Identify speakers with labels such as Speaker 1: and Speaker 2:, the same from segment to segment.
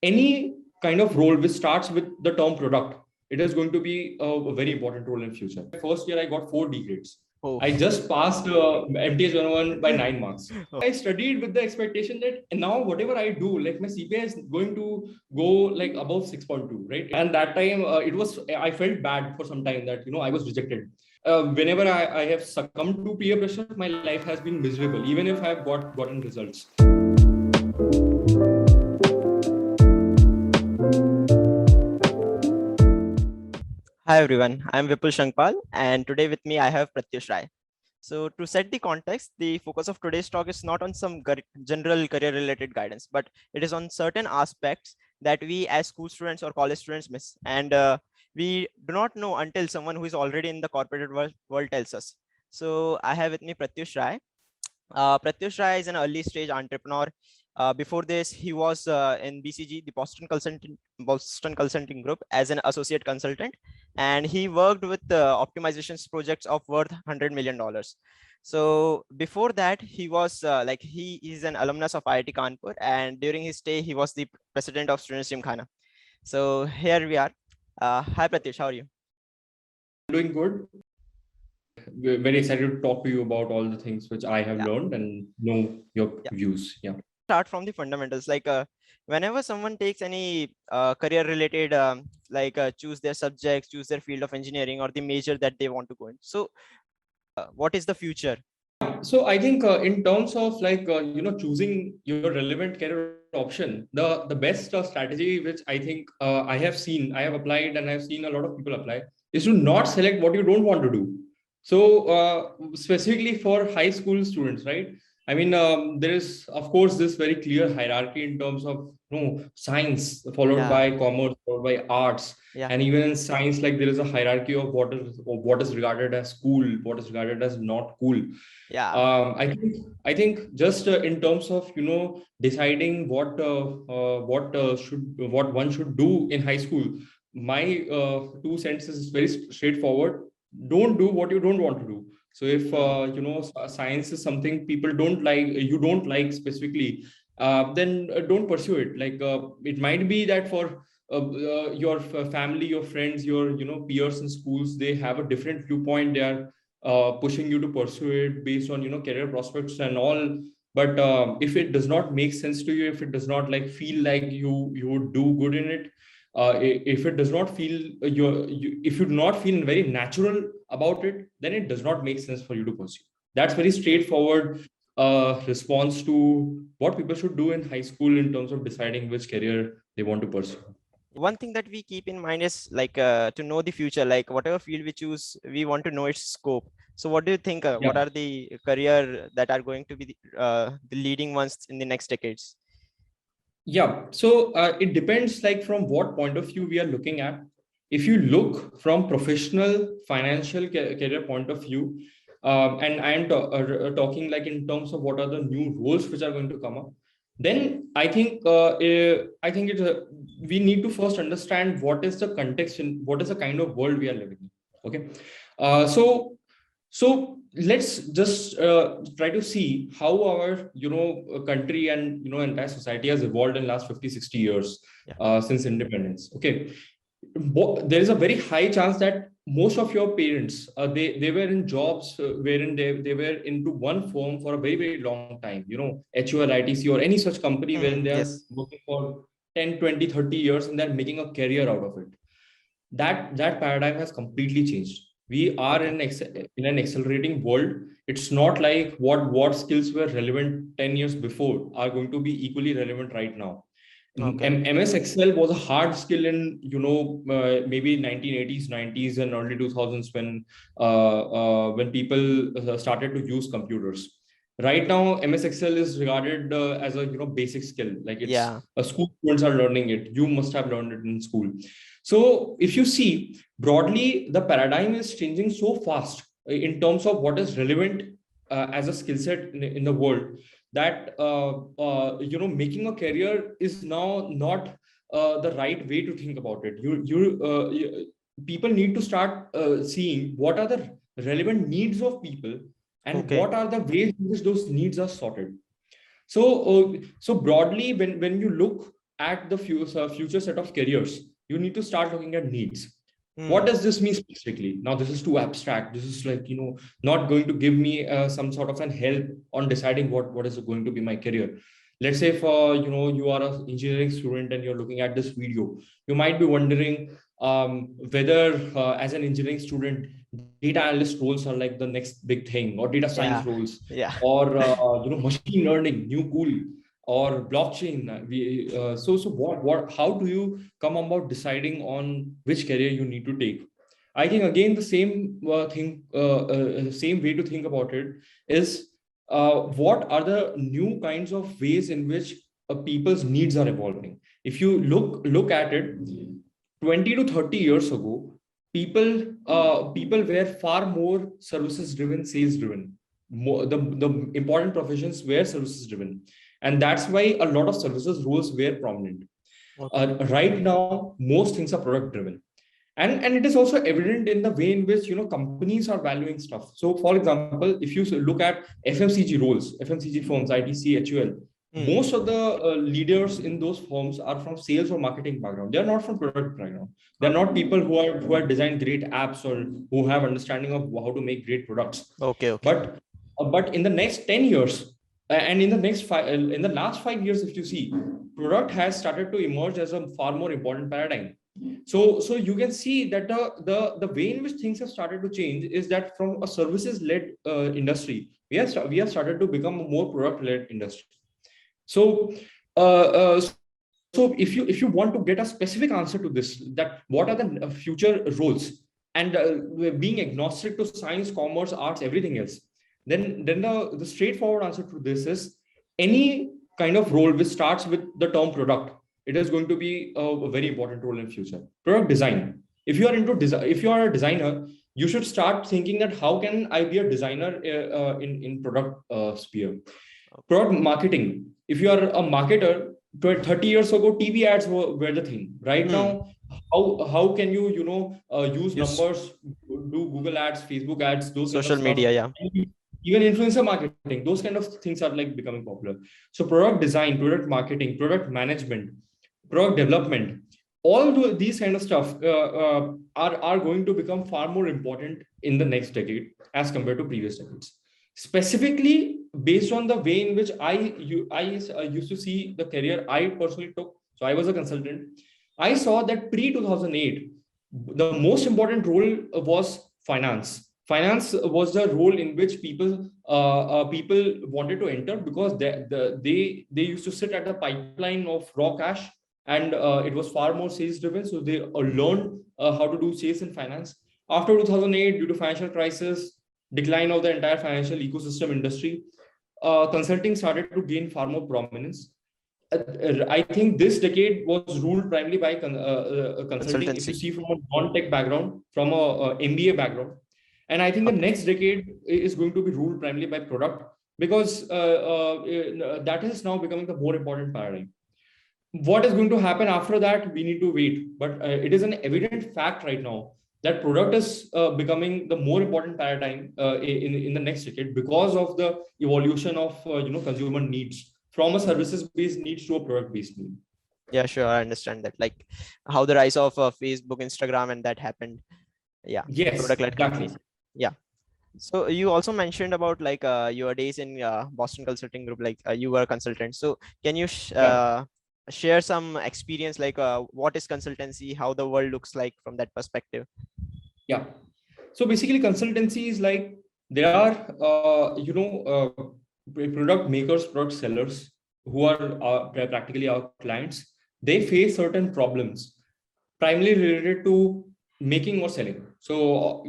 Speaker 1: any kind of role which starts with the term product, it is going to be a very important role in future. First year, I got 4 D grades.
Speaker 2: Oh.
Speaker 1: I just passed MTS 101 by 9 marks.
Speaker 2: Oh.
Speaker 1: I studied with the expectation that now whatever I do, like my CPI is going to go like above 6.2, right? And that time I felt bad for some time that, I was rejected. Whenever I have succumbed to peer pressure, my life has been miserable, even if I have gotten results.
Speaker 2: Hi everyone, I'm Vipul Shankpal, and today with me I have Pratyush Rai. So to set the context, the focus of today's talk is not on some general career related guidance, but it is on certain aspects that we as school students or college students miss. And we do not know until someone who is already in the corporate world tells us. So I have with me Pratyush Rai. Pratyush Rai is an early stage entrepreneur. Before this, he was in BCG, the Boston Consulting Group, as an associate consultant, and he worked with optimizations projects of worth $100 million. So before that, he was he is an alumnus of IIT Kanpur, and during his stay, he was the president of Students Gymkhana. So here we are. Hi Pratyush, how are you?
Speaker 1: Doing good. We're very excited to talk to you about all the things which I have learned and know your views. Yeah.
Speaker 2: Start from the fundamentals. Whenever someone takes any career related, choose their subjects, choose their field of engineering or the major that they want to go in. So what is the future?
Speaker 1: So I think in terms of choosing your relevant career option, the best strategy which I think I have applied and I've seen a lot of people apply is to not select what you don't want to do. So specifically for high school students, right? I mean, there is, of course, this very clear hierarchy in terms of science followed by commerce, followed by arts. And even in science, like there is a hierarchy of what is regarded as cool, what is regarded as not cool. I think just in terms of deciding what one should do in high school, my 2 cents is very straightforward. Don't do what you don't want to do. So if science is something people don't like, you don't like specifically, then don't pursue it. It might be that for your family, your friends, your peers in schools, they have a different viewpoint. They are pushing you to pursue it based on career prospects and all. But if it does not make sense to you, if it does not feel like you would do good in it, if it does not feel if you do not feel very natural about it, then it does not make sense for you to pursue. That's very straightforward response to what people should do in high school in terms of deciding which career they want to pursue.
Speaker 2: One thing that we keep in mind is to know the future, whatever field we choose, we want to know its scope. So what do you think, what are the career that are going to be the leading ones in the next decades?
Speaker 1: Yeah, so it depends from what point of view we are looking at. If you look from professional financial career point of view, and I am talking in terms of what are the new roles which are going to come up, then I think we need to first understand what is the context and what is the kind of world we are living in. Okay, so let's just try to see how our country and entire society has evolved in the last 50-60 years since independence. Okay, there is a very high chance that most of your parents they were in jobs wherein they were into one firm for a very long time, HUL, or any such company wherein they are working for 10, 20, 30 years and they're making a career out of it. That paradigm has completely changed. We are in an accelerating world. It's not like what skills were relevant 10 years before are going to be equally relevant right now. MS Excel was a hard skill in maybe 1980s, 90s, and early 2000s when people started to use computers. Right now, MS Excel is regarded as a basic skill. School students are learning it. You must have learned it in school. So if you see broadly, the paradigm is changing so fast in terms of what is relevant as a skill set in the world, that making a career is now not the right way to think about it. People need to start seeing what are the relevant needs of people and what are the ways in which those needs are sorted. So broadly, when you look at the future set of careers, you need to start looking at needs. What
Speaker 2: Hmm.
Speaker 1: does this mean specifically? Now, this is too abstract. This is like, not going to give me some sort of an help on deciding what is going to be my career. Let's say for, you are an engineering student and you're looking at this video. You might be wondering whether as an engineering student, data analyst roles are like the next big thing, or data science
Speaker 2: Yeah.
Speaker 1: roles,
Speaker 2: Yeah.
Speaker 1: or, machine learning, new cool, or blockchain. So how do you come about deciding on which career you need to take? I think again the same way to think about it is, what are the new kinds of ways in which people's needs are evolving. If you look at it, 20 to 30 years ago, people were far more services driven, sales driven. The important professions were services driven, and that's why a lot of services roles were prominent.
Speaker 2: Okay.
Speaker 1: Right now, most things are product driven, and it is also evident in the way in which companies are valuing stuff. So for example, if you look at FMCG roles, FMCG firms, ITC, HUL,
Speaker 2: Hmm.
Speaker 1: most of the leaders in those firms are from sales or marketing background. They are not from product background. They're
Speaker 2: Okay.
Speaker 1: not people who are designed great apps or who have understanding of how to make great products.
Speaker 2: Okay. Okay.
Speaker 1: But in the next 10 years, and in the last 5 years, if you see, product has started to emerge as a far more important paradigm. So you can see that the way in which things have started to change is that from a services led industry, we have started to become a more product led industry. So if you want to get a specific answer to this, that what are the future roles, and being agnostic to science, commerce, arts, everything else, then the straightforward answer to this is, any kind of role which starts with the term product, it is going to be a very important role in future. Product design. If you are into design, if you are a designer, you should start thinking that how can I be a designer in product sphere. Product marketing. If you are a marketer, 30 years ago, TV ads were the thing. Right
Speaker 2: Hmm.
Speaker 1: now, how can you use
Speaker 2: Use
Speaker 1: numbers, do Google ads, Facebook ads, those kind of
Speaker 2: social
Speaker 1: stuff.
Speaker 2: media. Yeah.
Speaker 1: Even influencer marketing, those kind of things are like becoming popular. So product design, product marketing, product management, product development, all these kind of stuff are going to become far more important in the next decade as compared to previous decades. Specifically, based on the way in which I used to see the career I personally took. So I was a consultant. I saw that pre 2008, the most important role was finance. Finance was the role in which people wanted to enter, because they used to sit at the pipeline of raw cash, and it was far more sales driven. So they learned how to do sales in finance. After 2008, due to financial crisis, decline of the entire financial ecosystem industry, consulting started to gain far more prominence. I think this decade was ruled primarily by consulting. If you
Speaker 2: Consultancy.
Speaker 1: see from a non-tech background, from a MBA background, and I think the
Speaker 2: Okay.
Speaker 1: next decade is going to be ruled primarily by product, because that is now becoming the more important paradigm. What is going to happen after that, we need to wait. But it is an evident fact right now that product is becoming the more important paradigm in the next decade, because of the evolution of consumer needs, from a services based needs to a product based need.
Speaker 2: Yeah, sure. I understand that. Like how the rise of Facebook, Instagram, and that happened. Yeah.
Speaker 1: Yes,
Speaker 2: Product-led
Speaker 1: exactly.
Speaker 2: companies. Yeah. So you also mentioned about like your days in Boston Consulting Group, like you were a consultant. So can you
Speaker 1: Yeah,
Speaker 2: share some experience, like what is consultancy, how the world looks like from that perspective?
Speaker 1: yeah. So basically, consultancy is like, there are product makers, product sellers, who are practically our clients. They face certain problems, primarily related to making or selling. So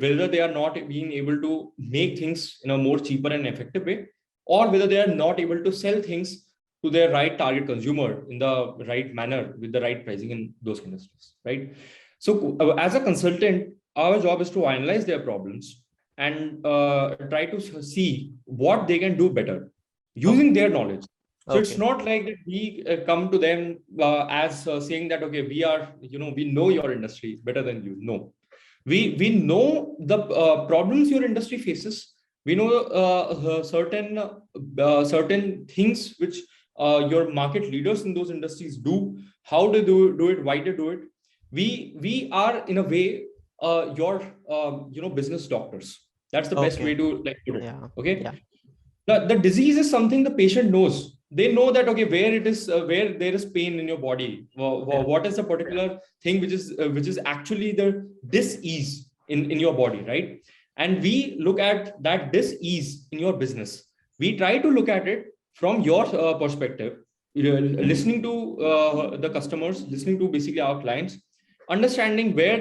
Speaker 1: whether they are not being able to make things in a more cheaper and effective way, or whether they are not able to sell things to their right target consumer in the right manner with the right pricing and those kind of stuff, right? So as a consultant, our job is to analyze their problems and try to see what they can do better
Speaker 2: Okay.
Speaker 1: using their knowledge. So it's
Speaker 2: Okay.
Speaker 1: not like that we come to them as saying that, okay, we know your industry better than you. No, we know the problems your industry faces. We know certain things which your market leaders in those industries do, how they do it, why they do it. We are in a way your business doctors. That's the best way
Speaker 2: Okay.
Speaker 1: to like put it.
Speaker 2: Yeah.
Speaker 1: Okay.
Speaker 2: Yeah.
Speaker 1: The disease is something the patient knows. They know that, okay, where it is, where there is pain in your body,
Speaker 2: Yeah.
Speaker 1: what is the particular thing which is actually the dis-ease in your body, right? And we look at that dis-ease in your business. We try to look at it from your perspective, listening to the customers, listening to basically our clients, understanding where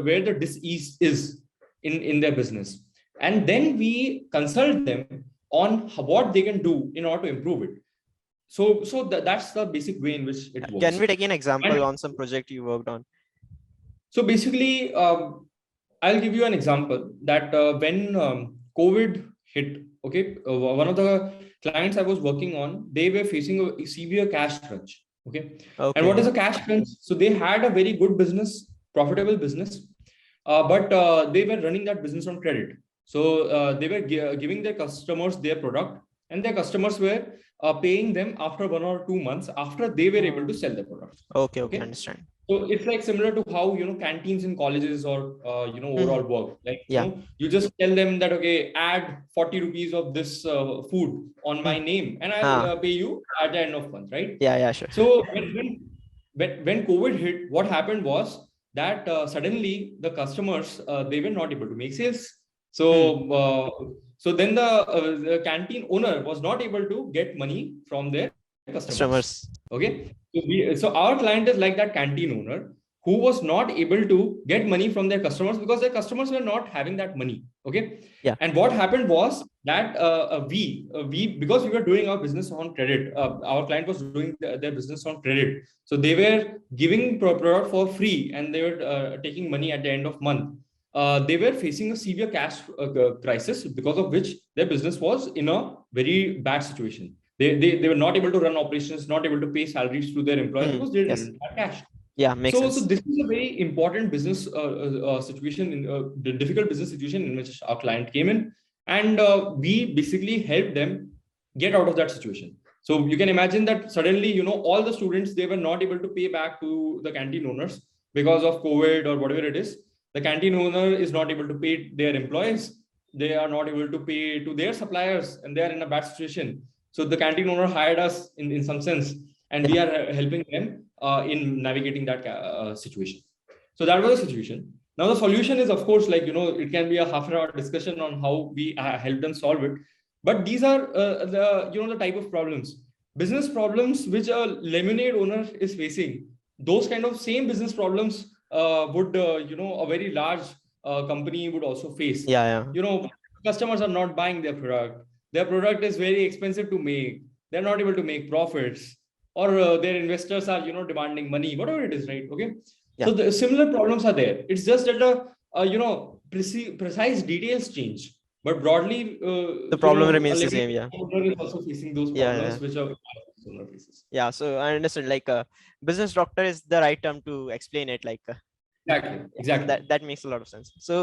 Speaker 1: where the dis-ease is in their business, and then we consult them on what they can do in order to improve it. So that's the basic way in which it
Speaker 2: Can
Speaker 1: works.
Speaker 2: we take an
Speaker 1: And
Speaker 2: example on some project you worked on?
Speaker 1: so basically, I'll give you an example that when COVID hit, okay, one of the clients I was working on, they were facing a severe cash crunch. Okay. And what is
Speaker 2: Okay.
Speaker 1: a cash crunch? So they had a very good business, profitable business, but they were running that business on credit. So they were giving their customers their product, and their customers were paying them after 1 or 2 months after they were able to sell the product.
Speaker 2: Okay. Okay.
Speaker 1: Okay.
Speaker 2: Understand.
Speaker 1: So it's like similar to how canteens in colleges or overall work. Like
Speaker 2: Yeah.
Speaker 1: you just tell them that, okay, add 40 rupees of this food on my name, and I'll
Speaker 2: Ah.
Speaker 1: pay you at the end of month, right?
Speaker 2: Yeah. Yeah. Sure.
Speaker 1: So when COVID hit, what happened was that suddenly the customers they were not able to make sales. So so then the canteen owner was not able to get money from their customers.
Speaker 2: Customers.
Speaker 1: Okay. So our client is like that canteen owner who was not able to get money from their customers because their customers were not having that money. Okay.
Speaker 2: Yeah.
Speaker 1: And what happened was that we because we were doing our business on credit, our client was doing their business on credit. So they were giving product for free and they were taking money at the end of month. They were facing a severe cash crisis, because of which their business was in a very bad situation. They were not able to run operations, not able to pay salaries to their employees because they
Speaker 2: Yes.
Speaker 1: didn't have cash.
Speaker 2: Yeah. Makes
Speaker 1: So
Speaker 2: sense.
Speaker 1: this is a very important business situation, the difficult business situation in which our client came in, and we basically helped them get out of that situation. So you can imagine that suddenly, all the students, they were not able to pay back to the canteen owners because of COVID or whatever it is. The canteen owner is not able to pay their employees. They are not able to pay to their suppliers, and they are in a bad situation. So the canteen owner hired us in some sense, and we
Speaker 2: Yeah.
Speaker 1: are helping them in navigating that situation. So that was the situation. Now the solution is, of course, like it can be a half-an-hour discussion on how we help them solve it. But these are the type of problems, business problems which a lemonade owner is facing. Those kind of same business problems would a very large company would also face.
Speaker 2: Yeah. Yeah.
Speaker 1: Customers are not buying their product. Their product is very expensive to make. They're not able to make profits, or their investors are demanding money, whatever it is, right? Okay.
Speaker 2: Yeah.
Speaker 1: So the similar problems are there. It's just that the precise details change, but broadly
Speaker 2: The problem
Speaker 1: a
Speaker 2: remains the
Speaker 1: limited
Speaker 2: same. Yeah.
Speaker 1: owner is also facing those
Speaker 2: Yeah.
Speaker 1: problems
Speaker 2: Yeah.
Speaker 1: which are similar faces.
Speaker 2: Yeah. So I understand. Like, business doctor is the right term to explain it. Like,
Speaker 1: Exactly.
Speaker 2: yeah. So
Speaker 1: Exactly.
Speaker 2: that makes a lot of sense. So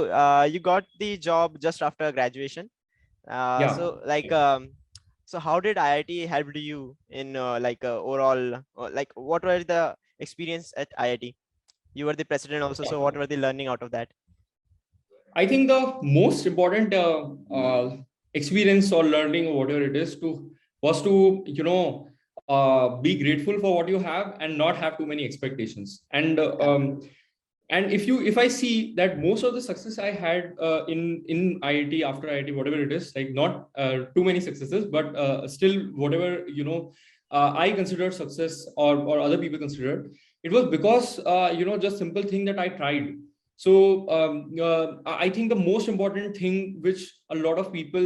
Speaker 2: you got the job just after graduation.
Speaker 1: Yeah.
Speaker 2: So like so how did IIT help you in overall like what were the experience at IIT? You were the president also, so what were the learning out of that?
Speaker 1: I think the most important experience or learning or whatever it is was to be grateful for what you have and not have too many expectations.
Speaker 2: Yeah.
Speaker 1: And if I see that most of the success I had in IIT, after IIT, whatever it is, like not too many successes, but still whatever I considered success, or other people considered, it was because just simple thing that I tried. So I think the most important thing which a lot of people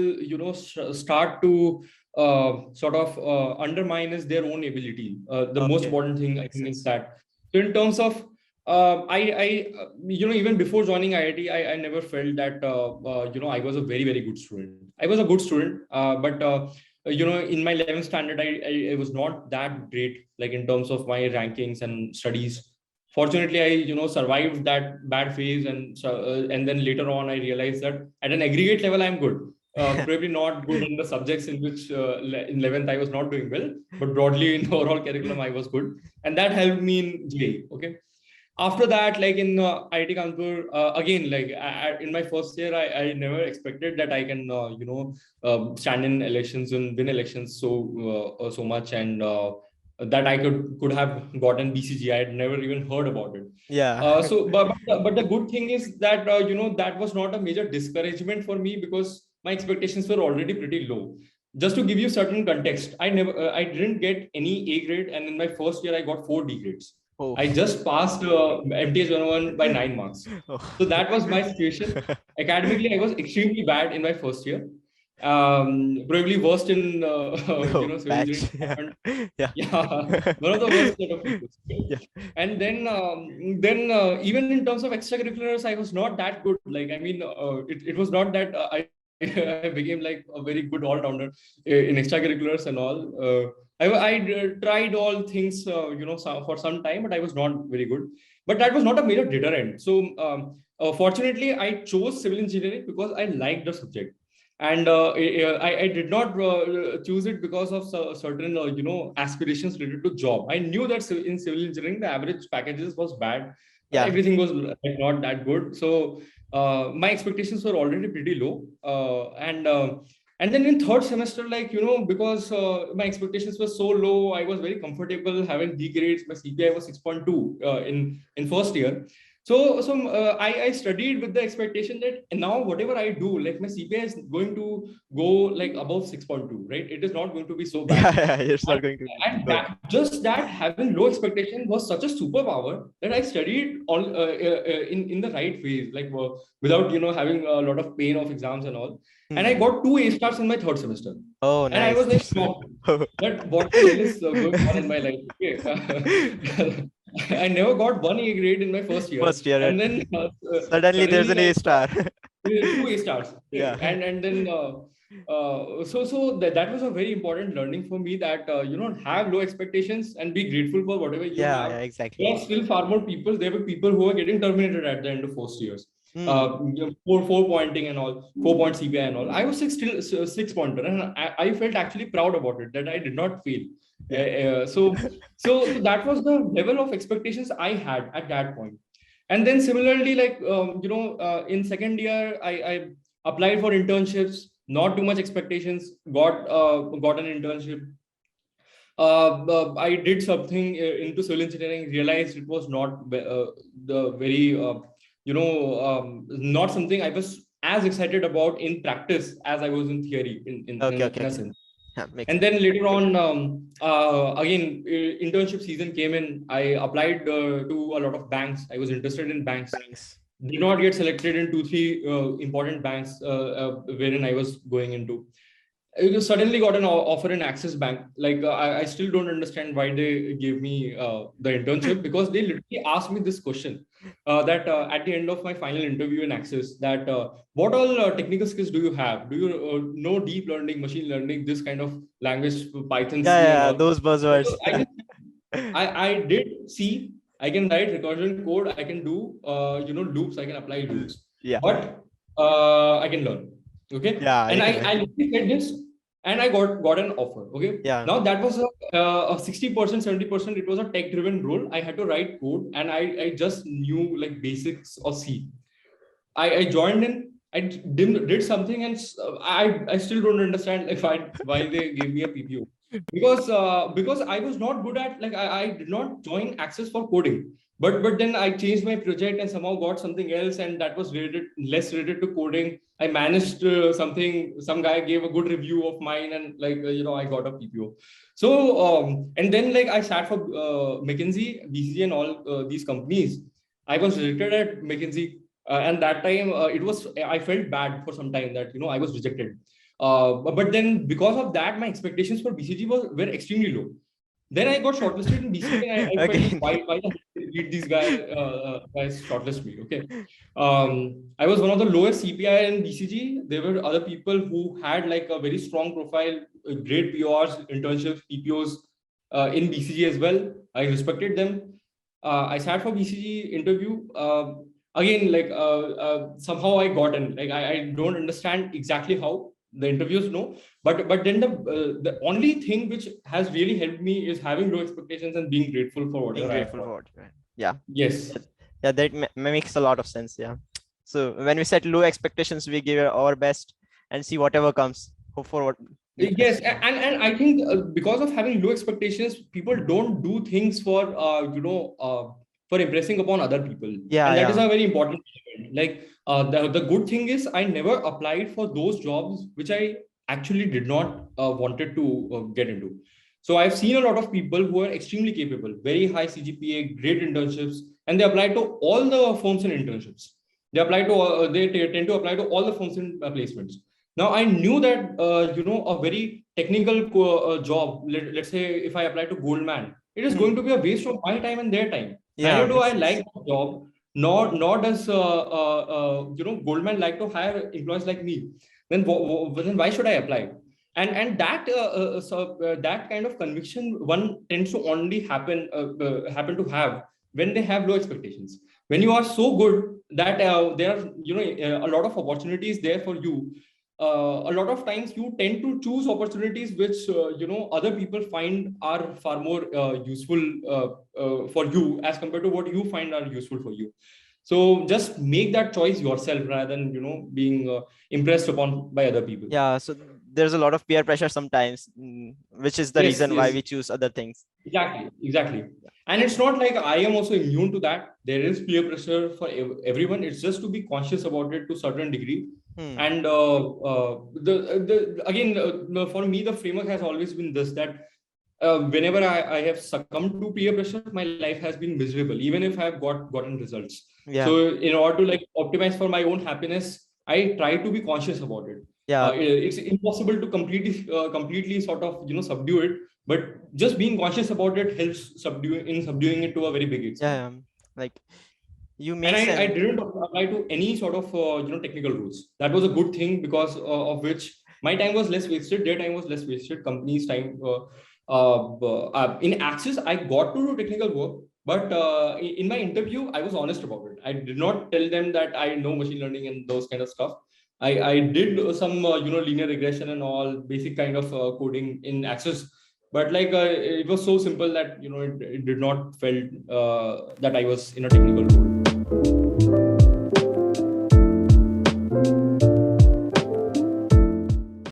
Speaker 1: start to sort of undermine is their own ability. The most
Speaker 2: Okay.
Speaker 1: important thing I
Speaker 2: Makes
Speaker 1: think is
Speaker 2: sense.
Speaker 1: that. So in terms of even before joining IIT, I never felt that I was a very, very good student. I was a good student, but in my 11th standard, I was not that great, like in terms of my rankings and studies. Fortunately, I survived that bad phase, and then later on I realized that at an aggregate level I'm good. Probably not good in the subjects in which in 11th I was not doing well, but broadly in the overall curriculum I was good, and that helped me in JEE. Okay. After that, like in IIT Kanpur, again, like in my first year, I never expected that I can, stand in elections and win elections so much, and that I could have gotten BCG. I had never even heard about it.
Speaker 2: Yeah.
Speaker 1: But the good thing is that that was not a major discouragement for me because my expectations were already pretty low. Just to give you certain context, I didn't get any A grade, and in my first year I got 4 D grades.
Speaker 2: Oh.
Speaker 1: I just passed MTS 101 by 9 marks.
Speaker 2: Oh.
Speaker 1: So that was my situation. Academically, I was extremely bad in my first year. Probably worst in civil engineering department.
Speaker 2: Yeah.
Speaker 1: Yeah, one of the worst set of people.
Speaker 2: Yeah.
Speaker 1: And then even in terms of extracurriculars, I was not that good. Like, I mean, it was not that I became like a very good all-rounder in extracurriculars and all. I tried all things, for some time, but I was not very good. But that was not a major deterrent. So fortunately, I chose civil engineering because I liked the subject. And I did not choose it because of certain aspirations related to job. I knew that in civil engineering the average packages was bad.
Speaker 2: Yeah.
Speaker 1: Everything was like not that good. So my expectations were already pretty low. And then in third semester, like because my expectations were so low, I was very comfortable having D grades. My CPI was 6.2 in first year. So I studied with the expectation that now whatever I do, like my CPI is going to go like above 6.2, right? It is not going to be so bad.
Speaker 2: Yeah, it's not going to be
Speaker 1: And
Speaker 2: good.
Speaker 1: just that having low expectation was such a superpower that I studied all in the right ways, like without having a lot of pain of exams and all. And I got 2 A stars in my third semester.
Speaker 2: Oh,
Speaker 1: and
Speaker 2: nice.
Speaker 1: I was like shocked that what the hell is going on in my life. Okay. I never got 1 A grade in my first year.
Speaker 2: First year,
Speaker 1: And then
Speaker 2: suddenly there's an A star.
Speaker 1: 2 A stars.
Speaker 2: Yeah.
Speaker 1: And then so that was a very important learning for me, that have low expectations and be grateful for whatever you have.
Speaker 2: Yeah, exactly.
Speaker 1: There are still far more people. There were people who are getting terminated at the end of first years. Four pointing and all, 4 point CPI and all. I was still 6 pointer, and I felt actually proud about it that I did not fail. So that was the level of expectations I had at that point. And then similarly, like in second year, I applied for internships. Not too much expectations. Got an internship. I did something into civil engineering. Realized it was not the very not something I was as excited about in practice as I was in theory. In a sense.
Speaker 2: Yeah,
Speaker 1: and then later on, again, internship season came in. I applied to a lot of banks. I was interested in banks. Did not get selected in 2-3 important banks wherein I was going into. I suddenly got an offer in Axis Bank. Like I still don't understand why they gave me the internship, because they literally asked me this question that at the end of my final interview in Axis, that what all technical skills do you have? Do you know deep learning, machine learning, this kind of language, Python, C, and all?
Speaker 2: Those buzzwords.
Speaker 1: So I did C. I can write recursion code. I can do loops. I can apply loops.
Speaker 2: Yeah.
Speaker 1: But I can learn. Okay.
Speaker 2: Yeah.
Speaker 1: And I literally said this, and I got an offer. Okay.
Speaker 2: Yeah.
Speaker 1: Now that was a 60%, 70%. It was a tech-driven role. I had to write code, and I just knew like basics of C. I joined in. I did something, and I still don't understand like why they gave me a PPO. Because I was not good at, like, I did not join Access for coding, but then I changed my project and somehow got something else, and that was less related to coding. I managed something. Some guy gave a good review of mine, and like I got a PPO. So and then like I sat for McKinsey, BCG, and all these companies. I was rejected at McKinsey, and that time I felt bad for some time that I was rejected. But then because of that, my expectations for BCG were extremely low. Then I got shortlisted in BCG, and I felt why did these guys shortlist me? Okay, I was one of the lowest CPI in BCG. There were other people who had like a very strong profile, great PORs, internships, PPOs in BCG as well. I respected them. I sat for BCG interview. Again, like somehow I got in. Like I don't understand exactly how. the interviews, no. But then the only thing which has really helped me is having low expectations and being grateful for
Speaker 2: Being
Speaker 1: whatever I have
Speaker 2: grateful
Speaker 1: got.
Speaker 2: for what you had. Yeah.
Speaker 1: Yes.
Speaker 2: Yeah, that makes a lot of sense. Yeah. So when we set low expectations, we give our best and see whatever comes. Hope for what the best.
Speaker 1: Yes, and I think because of having low expectations, people don't do things for impressing upon other people,
Speaker 2: Yeah,
Speaker 1: and that is
Speaker 2: yeah.
Speaker 1: a very important element. Like the good thing is I never applied for those jobs which I actually did not wanted to get into. So I've seen a lot of people who are extremely capable, very high CGPA, great internships, and they apply to all the firms and internships. They apply to tend to apply to all the firms and placements. Now I knew that a very technical job. Let's say if I apply to Goldman, it is going to be a waste of my time and their time.
Speaker 2: Yeah,
Speaker 1: Neither do
Speaker 2: makes
Speaker 1: I
Speaker 2: sense.
Speaker 1: like the job, nor does Goldman like to hire employees like me. Then why should I apply? And that kind of conviction one tends to only happen to have when they have low expectations. When you are so good that there are a lot of opportunities there for you, a lot of times you tend to choose opportunities which other people find are far more useful for you as compared to what you find are useful for you. So just make that choice yourself rather than being impressed upon by other people.
Speaker 2: Yeah, so there's a lot of peer pressure sometimes, which is the
Speaker 1: Yes,
Speaker 2: reason why
Speaker 1: yes.
Speaker 2: we choose other things.
Speaker 1: Exactly. And it's not like I am also immune to that. There is peer pressure for everyone. It's just to be conscious about it to a certain degree.
Speaker 2: Hmm.
Speaker 1: And the again, for me, the framework has always been this, that whenever I have succumbed to peer pressure, my life has been miserable, even if I have gotten results.
Speaker 2: Yeah,
Speaker 1: So in order to like optimize for my own happiness, I try to be conscious about it.
Speaker 2: yeah,
Speaker 1: It's impossible to completely sort of subdue it, but just being conscious about it helps subduing it to a very big extent.
Speaker 2: yeah. Like you
Speaker 1: And
Speaker 2: make
Speaker 1: I
Speaker 2: sense.
Speaker 1: didn't apply to any sort of technical roles. That was a good thing because of which my time was less wasted, their time was less wasted, company's time. In Access, I got to do technical work, but in my interview, I was honest about it. I did not tell them that I know machine learning and those kind of stuff. I did some linear regression and all basic kind of coding in Access, but like it was so simple that it did not felt that I was in a technical role.